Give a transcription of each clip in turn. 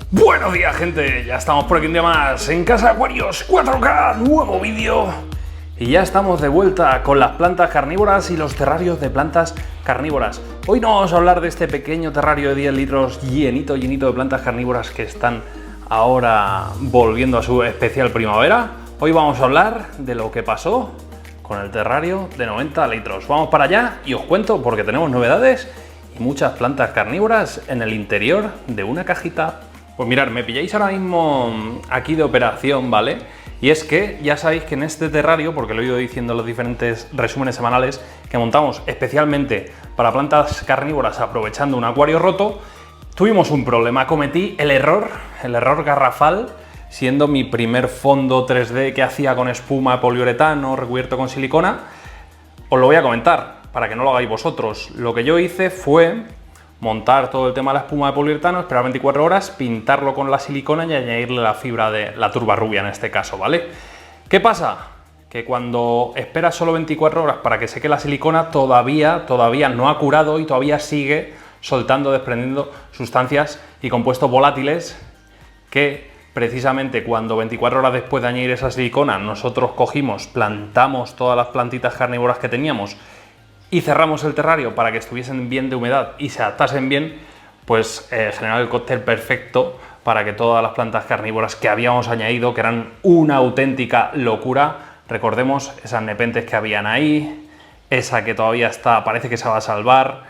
Buenos días, gente, ya estamos por aquí un día más en Casa Acuarios 4K, nuevo vídeo. Y ya estamos de vuelta con las plantas carnívoras y los terrarios de plantas carnívoras. Hoy no vamos a hablar de este pequeño terrario de 10 litros llenito de plantas carnívoras que están ahora volviendo a su especial primavera. Hoy vamos a hablar de lo que pasó con el terrario de 90 litros. Vamos para allá y os cuento porque tenemos novedades y muchas plantas carnívoras en el interior de una cajita. Pues mirad, me pilláis ahora mismo aquí de operación, ¿vale? Y es que ya sabéis que en este terrario, porque lo he ido diciendo en los diferentes resúmenes semanales que montamos especialmente para plantas carnívoras aprovechando un acuario roto, tuvimos un problema. Cometí el error garrafal, siendo mi primer fondo 3D que hacía con espuma, poliuretano, recubierto con silicona. Os lo voy a comentar para que no lo hagáis vosotros. Lo que yo hice fue montar todo el tema de la espuma de poliuretano, esperar 24 horas, pintarlo con la silicona y añadirle la fibra de la turba rubia en este caso, ¿vale? ¿Qué pasa? Que cuando esperas solo 24 horas para que seque la silicona, todavía no ha curado y todavía sigue soltando, desprendiendo sustancias y compuestos volátiles que precisamente cuando 24 horas después de añadir esa silicona nosotros cogimos, plantamos todas las plantitas carnívoras que teníamos y cerramos el terrario para que estuviesen bien de humedad y se adaptasen bien, pues generar el cóctel perfecto para que todas las plantas carnívoras que habíamos añadido, que eran una auténtica locura, recordemos esas nepentes que habían ahí, esa que todavía está, parece que se va a salvar,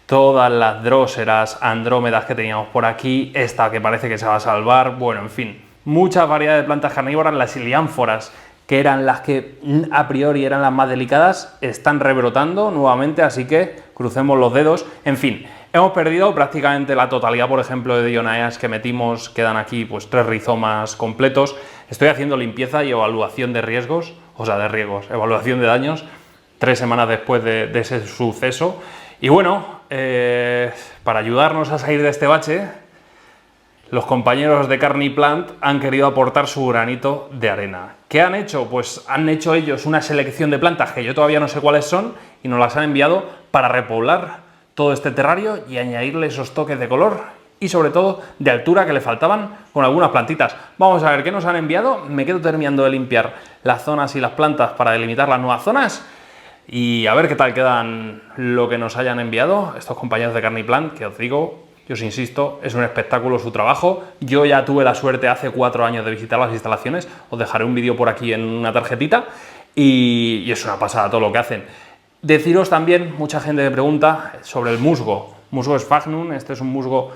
todas las dróseras, andrómedas que teníamos por aquí, esta que parece que se va a salvar, bueno, en fin, muchas variedades de plantas carnívoras, las iliánforas, que eran las que a priori eran las más delicadas, están rebrotando nuevamente, así que crucemos los dedos. En fin, hemos perdido prácticamente la totalidad, por ejemplo, de Dionaeas que metimos, quedan aquí pues 3 rizomas completos. Estoy haciendo limpieza y evaluación de riesgos, evaluación de daños, 3 semanas después de ese suceso. Y bueno, para ayudarnos a salir de este bache, los compañeros de Carniplant han querido aportar su granito de arena. ¿Qué han hecho? Pues han hecho ellos una selección de plantas que yo todavía no sé cuáles son y nos las han enviado para repoblar todo este terrario y añadirle esos toques de color y sobre todo de altura que le faltaban con algunas plantitas. Vamos a ver qué nos han enviado. Me quedo terminando de limpiar las zonas y las plantas para delimitar las nuevas zonas y a ver qué tal quedan lo que nos hayan enviado estos compañeros de Carniplant, que os digo, yo os insisto, es un espectáculo su trabajo. Yo ya tuve la suerte hace 4 años de visitar las instalaciones, os dejaré un vídeo por aquí en una tarjetita y es una pasada todo lo que hacen. Deciros también, mucha gente me pregunta sobre el musgo. Musgo sphagnum, este es un musgo,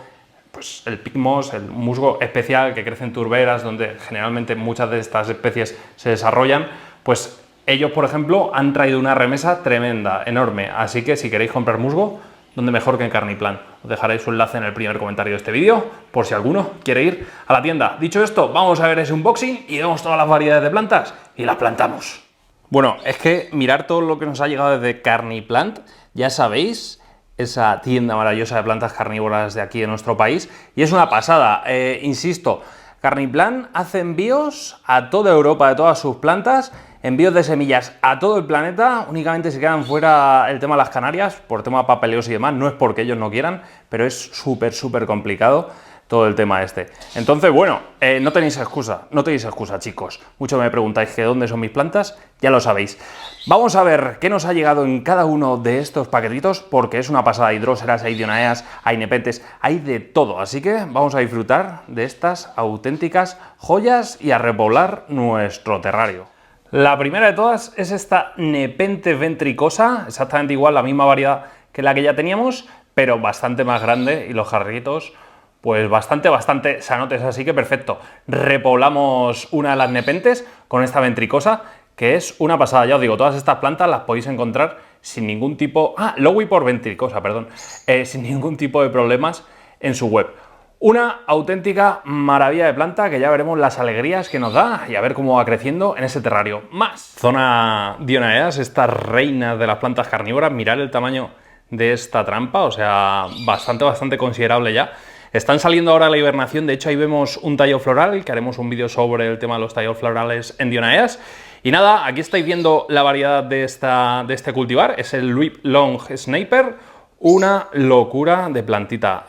pues el picmos, el musgo especial que crece en turberas, donde generalmente muchas de estas especies se desarrollan, pues ellos, por ejemplo, han traído una remesa tremenda, enorme, así que si queréis comprar musgo, ¿dónde mejor que en Carniplant? Os dejaré su enlace en el primer comentario de este vídeo, por si alguno quiere ir a la tienda. Dicho esto, vamos a ver ese unboxing y vemos todas las variedades de plantas y las plantamos. Bueno, es que mirar todo lo que nos ha llegado desde Carniplant, ya sabéis, esa tienda maravillosa de plantas carnívoras de aquí de nuestro país, y es una pasada, insisto, Carniplant hace envíos a toda Europa de todas sus plantas, envíos de semillas a todo el planeta, únicamente se quedan fuera el tema de las Canarias, por tema de papeleos y demás, no es porque ellos no quieran, pero es súper complicado todo el tema este. Entonces, bueno, no tenéis excusa, chicos. Muchos me preguntáis que dónde son mis plantas, ya lo sabéis. Vamos a ver qué nos ha llegado en cada uno de estos paquetitos, porque es una pasada, hay dróseras, hay dionaeas, hay nepentes, hay de todo, así que vamos a disfrutar de estas auténticas joyas y a repoblar nuestro terrario. La primera de todas es esta Nepenthes ventricosa, exactamente igual, la misma variedad que la que ya teníamos, pero bastante más grande y los jarritos pues bastante sanotes, así que perfecto. Repoblamos una de las Nepenthes con esta ventricosa, que es una pasada, ya os digo, todas estas plantas las podéis encontrar sin ningún tipo... Lowi por ventricosa, perdón, sin ningún tipo de problemas en su web. Una auténtica maravilla de planta que ya veremos las alegrías que nos da y a ver cómo va creciendo en ese terrario. Más zona Dionaeas, estas reinas de las plantas carnívoras, mirad el tamaño de esta trampa, o sea, bastante considerable ya. Están saliendo ahora a la hibernación, de hecho ahí vemos un tallo floral, que haremos un vídeo sobre el tema de los tallos florales en Dionaeas. Y nada, aquí estáis viendo la variedad de este cultivar, es el Louis Long Sniper, Una locura de plantita.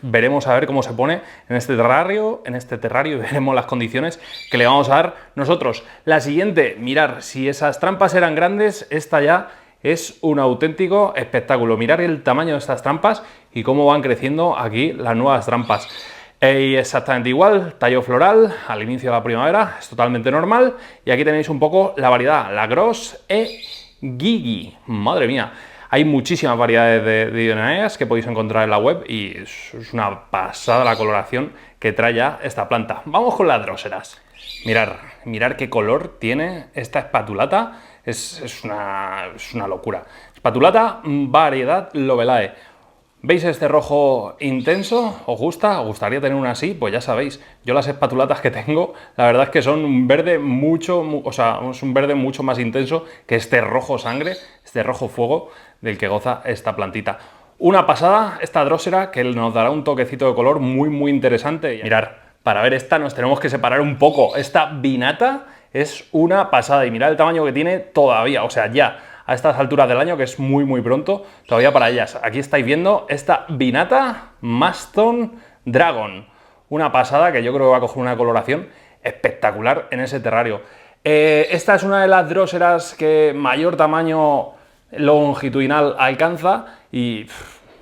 Veremos a ver cómo se pone en este terrario, y veremos las condiciones que le vamos a dar nosotros. La siguiente, mirar, si esas trampas eran grandes, esta ya es un auténtico espectáculo. Mirar el tamaño de estas trampas y cómo van creciendo aquí las nuevas trampas. Y exactamente igual, tallo floral al inicio de la primavera, es totalmente normal. Y aquí tenéis un poco la variedad, la Gros e Gigi. Madre mía. Hay muchísimas variedades de dionaeas que podéis encontrar en la web y es una pasada la coloración que trae ya esta planta. Vamos con las dróseras. Mirar qué color tiene esta espatulata, es una locura. Espatulata variedad Lovelae. ¿Veis este rojo intenso? ¿Os gusta? ¿Os gustaría tener una así? Pues ya sabéis, yo las espatulatas que tengo, la verdad es que son un verde es un verde mucho más intenso que este rojo sangre, este rojo fuego del que goza esta plantita. Una pasada, esta drósera, que nos dará un toquecito de color muy interesante. Mirad, para ver esta nos tenemos que separar un poco. Esta vinata es una pasada y mirad el tamaño que tiene todavía, o sea, ya a estas alturas del año, que es muy pronto, todavía para ellas. Aquí estáis viendo esta vinata Maston Dragon. Una pasada que yo creo que va a coger una coloración espectacular en ese terrario. Esta es una de las dróseras que mayor tamaño longitudinal alcanza y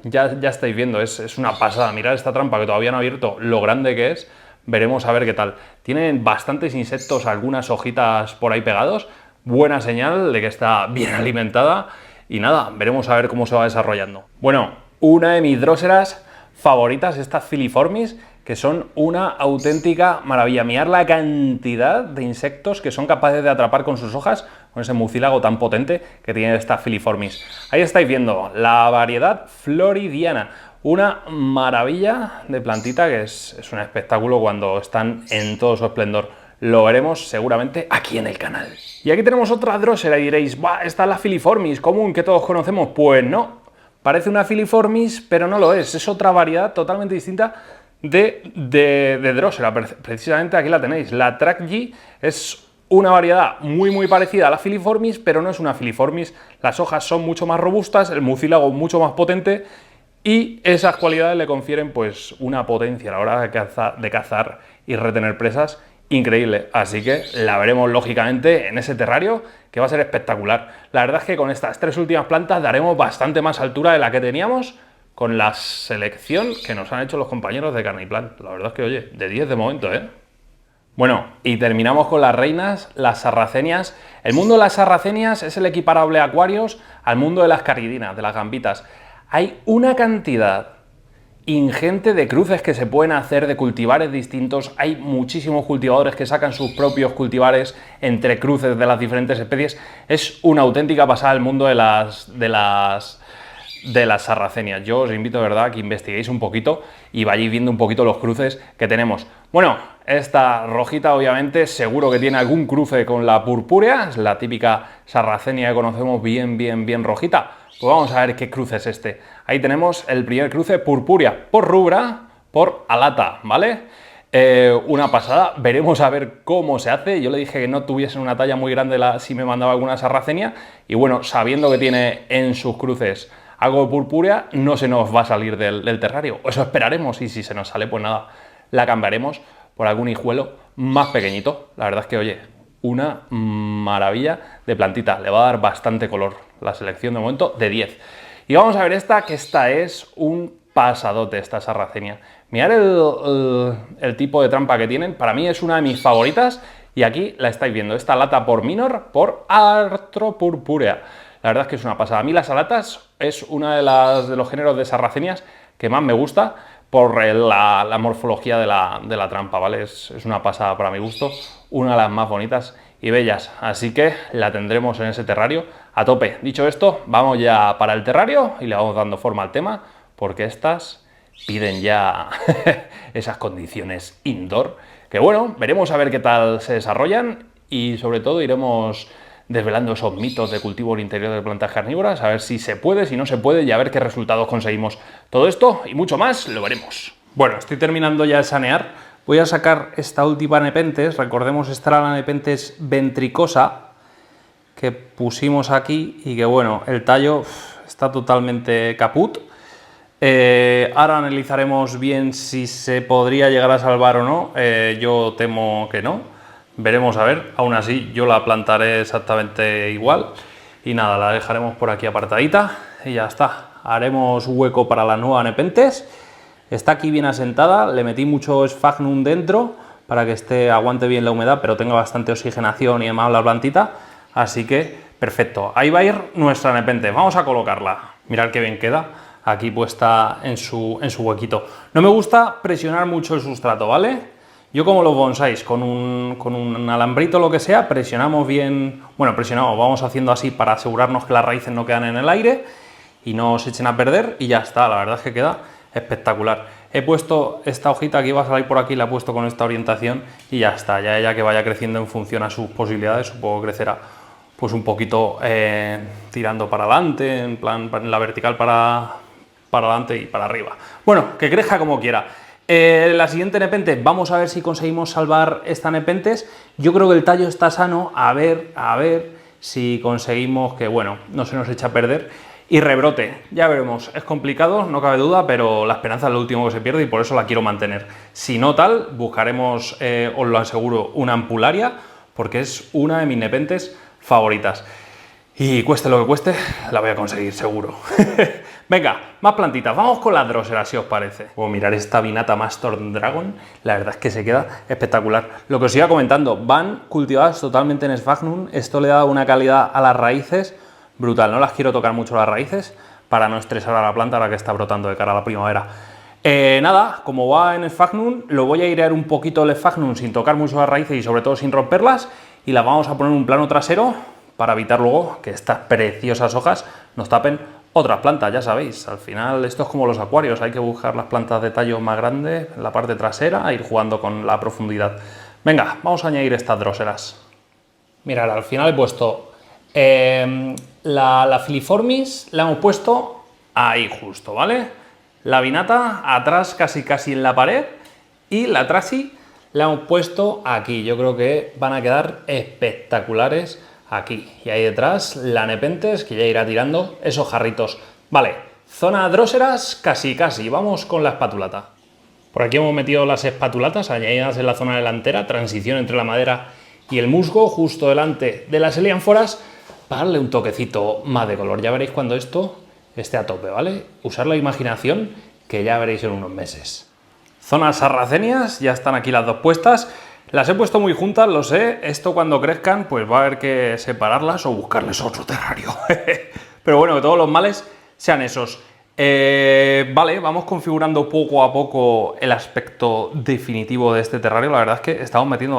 ya estáis viendo, es una pasada. Mirad esta trampa que todavía no ha abierto, lo grande que es. Veremos a ver qué tal. Tienen bastantes insectos, algunas hojitas por ahí pegados. Buena señal de que está bien alimentada y nada, veremos a ver cómo se va desarrollando. Bueno, una de mis dróseras favoritas, estas filiformis, que son una auténtica maravilla. Mirad la cantidad de insectos que son capaces de atrapar con sus hojas, con ese mucílago tan potente que tiene esta filiformis. Ahí estáis viendo la variedad floridiana. Una maravilla de plantita que es un espectáculo cuando están en todo su esplendor. Lo veremos seguramente aquí en el canal. Y aquí tenemos otra drósera y diréis, ¡buah! Esta es la filiformis común que todos conocemos. Pues no, parece una filiformis, pero no lo es otra variedad totalmente distinta de drósera. Precisamente aquí la tenéis, la Track G es una variedad muy parecida a la filiformis, pero no es una filiformis. Las hojas son mucho más robustas, el mucílago mucho más potente y esas cualidades le confieren pues una potencia a la hora de cazar y retener presas increíble, así que la veremos lógicamente en ese terrario que va a ser espectacular. La verdad es que con estas tres últimas plantas daremos bastante más altura de la que teníamos con la selección que nos han hecho los compañeros de Carniplan. La verdad es que, oye, de 10 de momento, ¿eh? Bueno, y terminamos con las reinas, las sarracenias. El mundo de las sarracenias es el equiparable a Aquarius al mundo de las caridinas, de las gambitas. Hay una cantidad ingente de cruces que se pueden hacer, de cultivares distintos. Hay muchísimos cultivadores que sacan sus propios cultivares entre cruces de las diferentes especies. Es una auténtica pasada el mundo de las sarracenias. Yo os invito de verdad a que investiguéis un poquito y vayáis viendo un poquito los cruces que tenemos. Bueno, esta rojita obviamente seguro que tiene algún cruce con la purpúrea, es la típica sarracenia que conocemos bien rojita. Pues vamos a ver qué cruce es este. Ahí tenemos el primer cruce, purpúrea por rubra, por alata, ¿vale? Una pasada, veremos a ver cómo se hace. Yo le dije que no tuviesen una talla muy grande si me mandaba alguna sarracenia y bueno, sabiendo que tiene en sus cruces algo de purpúrea, no se nos va a salir del terrario. Eso esperaremos y si se nos sale, pues nada, la cambiaremos por algún hijuelo más pequeñito. La verdad es que, oye, una maravilla de plantita. Le va a dar bastante color. La selección de momento de 10. Y vamos a ver esta, que esta es un pasadote, esta sarracenia. Mirad el tipo de trampa que tienen. Para mí es una de mis favoritas. Y aquí la estáis viendo. Esta lata por minor, por artropurpúrea. La verdad es que es una pasada. A mí las alatas es una de los géneros de sarracenias que más me gusta por la morfología de la trampa, ¿vale? Es una pasada para mi gusto, una de las más bonitas y bellas, así que la tendremos en ese terrario a tope. Dicho esto, vamos ya para el terrario y le vamos dando forma al tema, porque estas piden ya esas condiciones indoor, que bueno, veremos a ver qué tal se desarrollan y sobre todo iremos desvelando esos mitos de cultivo en el interior de plantas carnívoras, a ver si se puede, si no se puede y a ver qué resultados conseguimos. Todo esto y mucho más lo veremos. Bueno, estoy terminando ya de sanear. Voy a sacar esta última Nepenthes. Recordemos, esta era la Nepenthes ventricosa que pusimos aquí y que bueno, el tallo está totalmente caput. Ahora analizaremos bien si se podría llegar a salvar o no. Yo temo que no. Veremos a ver. Aún así, yo la plantaré exactamente igual. Y nada, la dejaremos por aquí apartadita y ya está. Haremos hueco para la nueva Nepenthes. Está aquí bien asentada. Le metí mucho Sphagnum dentro para que aguante bien la humedad, pero tenga bastante oxigenación y demás la plantita. Así que, perfecto. Ahí va a ir nuestra Nepenthes. Vamos a colocarla. Mirad qué bien queda aquí puesta en su huequito. No me gusta presionar mucho el sustrato, ¿vale? Yo como los bonsáis, con un alambrito o lo que sea, presionamos bien, bueno, vamos haciendo así para asegurarnos que las raíces no quedan en el aire y no se echen a perder y ya está, la verdad es que queda espectacular. He puesto esta hojita que iba a salir por aquí, la he puesto con esta orientación y ya está, ya ella que vaya creciendo en función a sus posibilidades, supongo que crecerá pues un poquito tirando para adelante, en plan en la vertical para adelante y para arriba. Bueno, que crezca como quiera. La siguiente Nepenthes, vamos a ver si conseguimos salvar esta Nepenthes. Yo creo que el tallo está sano, a ver si conseguimos que, bueno, no se nos eche a perder y rebrote. Ya veremos, es complicado, no cabe duda, pero la esperanza es lo último que se pierde y por eso la quiero mantener. Si no tal, buscaremos, os lo aseguro, una ampularia, porque es una de mis Nepenthes favoritas. Y cueste lo que cueste, la voy a conseguir, seguro. Venga, más plantitas. Vamos con las Drosera, si os parece. Mirar esta Vinata Master Dragon, la verdad es que se queda espectacular. Lo que os iba comentando, van cultivadas totalmente en Sphagnum. Esto le da una calidad a las raíces brutal. No las quiero tocar mucho las raíces para no estresar a la planta ahora que está brotando de cara a la primavera. Nada, como va en Sphagnum, lo voy a airear un poquito el Sphagnum sin tocar mucho las raíces y sobre todo sin romperlas. Y las vamos a poner en un plano trasero para evitar luego que estas preciosas hojas nos tapen otras plantas, ya sabéis. Al final esto es como los acuarios, hay que buscar las plantas de tallo más grande en la parte trasera e ir jugando con la profundidad. Venga, vamos a añadir estas Droseras. Mirad, al final he puesto la Filiformis, la hemos puesto ahí justo, ¿vale? La Vinata atrás casi en la pared y la Trasi la hemos puesto aquí. Yo creo que van a quedar espectaculares aquí. Y ahí detrás la Nepenthes, que ya irá tirando esos jarritos. Vale, zona Droseras casi. Vamos con la espatulata. Por aquí hemos metido las espatulatas añadidas en la zona delantera, transición entre la madera y el musgo, justo delante de las helianforas, para darle un toquecito más de color. Ya veréis cuando esto esté a tope, ¿vale? Usar la imaginación, que ya veréis en unos meses. Zonas sarracenias, ya están aquí las dos puestas. Las he puesto muy juntas, lo sé. Esto cuando crezcan, pues va a haber que separarlas o buscarles otro terrario. Pero bueno, que todos los males sean esos. Vale, vamos configurando poco a poco el aspecto definitivo de este terrario. La verdad es que estamos metiendo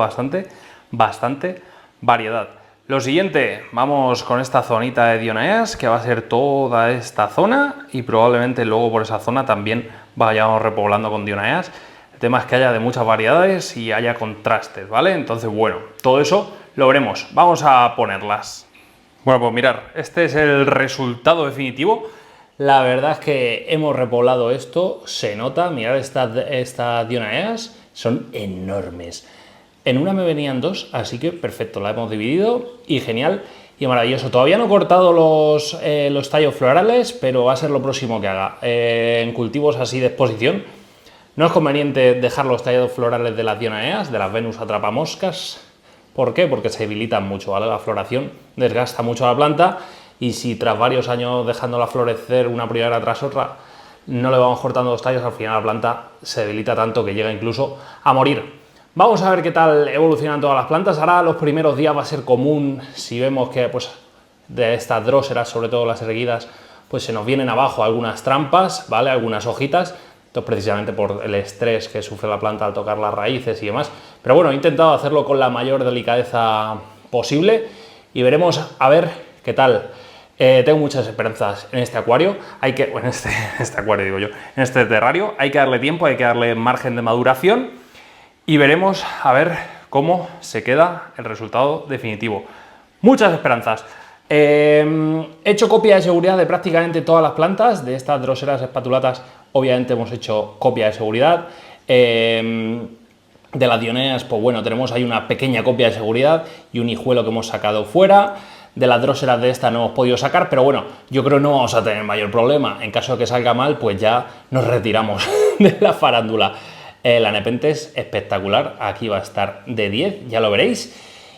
bastante variedad. Lo siguiente, vamos con esta zonita de Dionaeas, que va a ser toda esta zona y probablemente luego por esa zona también vayamos repoblando con Dionaeas. El tema es que haya de muchas variedades y haya contrastes, ¿vale? Entonces, bueno, todo eso lo veremos. Vamos a ponerlas. Bueno, pues mirar, este es el resultado definitivo. La verdad es que hemos repoblado esto, se nota. Mirad estas Dionaeas, son enormes. En una me venían dos, así que perfecto, la hemos dividido y genial y maravilloso. Todavía no he cortado los tallos florales, pero va a ser lo próximo que haga. En cultivos así de exposición, no es conveniente dejar los tallos florales de las Dionaeas, de las Venus atrapamoscas. ¿Por qué? Porque se debilitan mucho, ¿vale? La floración desgasta mucho a la planta y si tras varios años dejándola florecer una primavera tras otra no le vamos cortando los tallos, al final la planta se debilita tanto que llega incluso a morir. Vamos a ver qué tal evolucionan todas las plantas. Ahora los primeros días va a ser común, si vemos que pues, de estas Droseras, sobre todo las erguidas, pues se nos vienen abajo algunas trampas, ¿vale? Algunas hojitas. Esto es precisamente por el estrés que sufre la planta al tocar las raíces y demás. Pero bueno, he intentado hacerlo con la mayor delicadeza posible y veremos a ver qué tal. Tengo muchas esperanzas en este acuario. En este acuario digo yo, en este terrario. Hay que darle tiempo, hay que darle margen de maduración y veremos a ver cómo se queda el resultado definitivo. Muchas esperanzas. He hecho copia de seguridad de prácticamente todas las plantas. De estas Droseras espatulatas, obviamente hemos hecho copia de seguridad. De las Dionaeas, pues bueno, tenemos ahí una pequeña copia de seguridad y un hijuelo que hemos sacado fuera. de las dróseras de esta no hemos podido sacar, pero bueno, yo creo que no vamos a tener mayor problema. En caso de que salga mal, pues ya nos retiramos de la farándula. La Nepenthes espectacular, aquí va a estar de 10, ya lo veréis.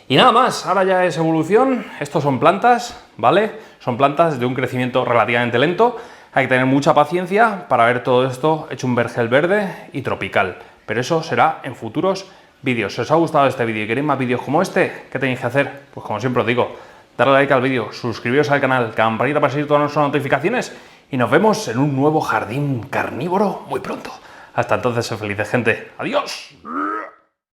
Y nada más, ahora ya es evolución, estos son plantas, ¿vale? Son plantas de un crecimiento relativamente lento, hay que tener mucha paciencia para ver todo esto hecho un vergel verde y tropical, pero eso será en futuros vídeos. Si os ha gustado este vídeo y queréis más vídeos como este, ¿qué tenéis que hacer? Pues como siempre os digo, darle like al vídeo, suscribiros al canal, campanita para seguir todas nuestras notificaciones y nos vemos en un nuevo jardín carnívoro muy pronto. Hasta entonces, sed felices, gente. ¡Adiós!